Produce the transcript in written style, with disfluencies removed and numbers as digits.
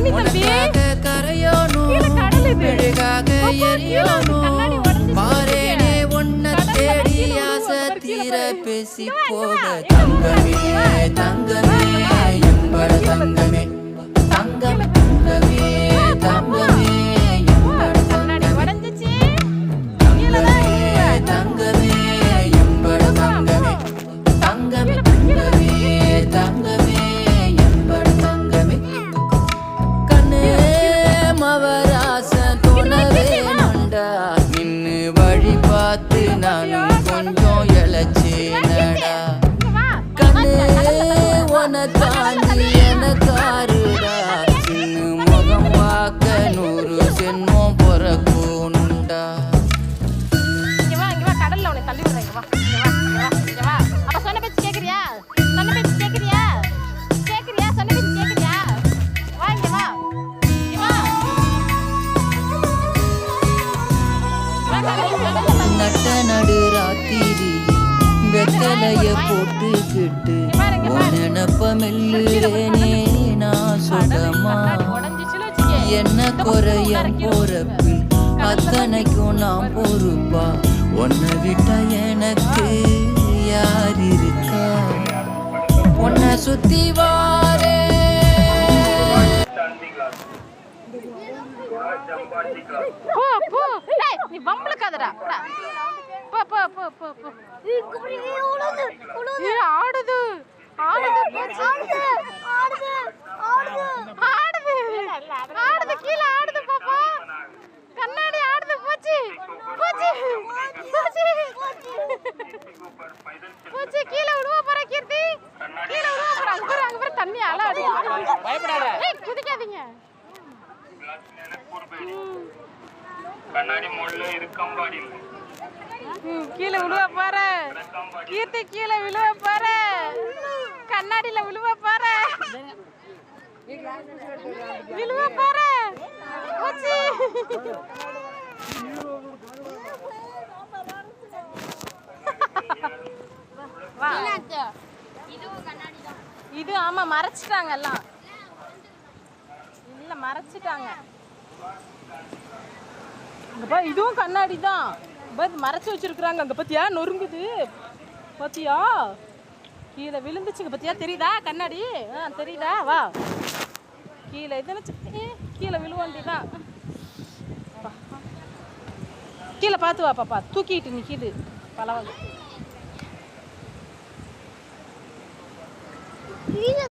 தண்ணி தம்பி கரையோனும் மெழுகாக எரியோனும் மாறேனே ஒன்ன தேடி ஆசை தீர பேசி போக தங்கமே தங்கமே எம்பட தங்கமே தங்கமே தங்கமே தங்கமே எம்பட தங்கமே தங்கமே எம்பட தங்கமே தங்கமே தங்கமே தங்கமே எம்பட தங்கமே கண்ணே மவராசன் தோணவே நண்டா நின்னு வழி பார்த்து நானும் கொஞ்சம் இழைச்சேனடா கண்ணே உன தாண்டி எனக்காருடா சின்ன முகம் வாக்க 100 சென்மம் பொறக்கணுண்டா கடல்ல உன்னை தள்ளி விடுறேன் அப்ப சொன்ன பேச்சு கேக்குறியா சொன்ன பேச்சு கேக்குறியா கேக்குறியா சொன்ன பேச்சு கேக்குறியா வா இங்க வா நட்ட நடு ராத்திரி வெத்தலைய போட்டுக்கிட்டு நினப்ப மெல்லுறேனே நான் சுகமா என்ன குறையம் போறப்பில் அத்தனைக்கும் நான் பொறுப்பா உன்னை விட்டா எனக்கு யார் இருக்கா உன்னை சுத்தி வாரே நீ வம்பளுக்காதடா போ போ போ போ போ ஆடுது ஆடுது ஆடுது ஆடுது கீழே ஆடுது பாப்பா கண்ணாடி ஆடுது போச்சு போச்சு போச்சு போச்சு கீழே விழுவ போற கீர்த்தி கீழே விழுவ போற அங்க பாரு தண்ணி அலை அடிக்குது பயப்படாத ஏய் குதிக்காதீங்க கண்ணாடி முள்ள இது கம்பாடி கீழே விழுவ போற கீர்த்தி கீழே விழுவ போற கண்ணாடியில விழுவ போற விழுவ போற போச்சு இது ஆமா மறைச்சிட்டாங்க எல்லாம் இல்ல மறைச்சிட்டாங்க அங்கப்பா இதுவும் கண்ணாடி தான் மறைச்சு வச்சிருக்கிறாங்க அங்க பத்தியா நொறுங்குது பத்தியா கீழே விழுந்துச்சுங்க பத்தியா தெரியுதா கண்ணாடி தெரியுதா வா கீழே இது கீழே விழுவண்டி தான் கீழே பார்த்து வா பாப்பா தூக்கிட்டு நிற்கிது பழம்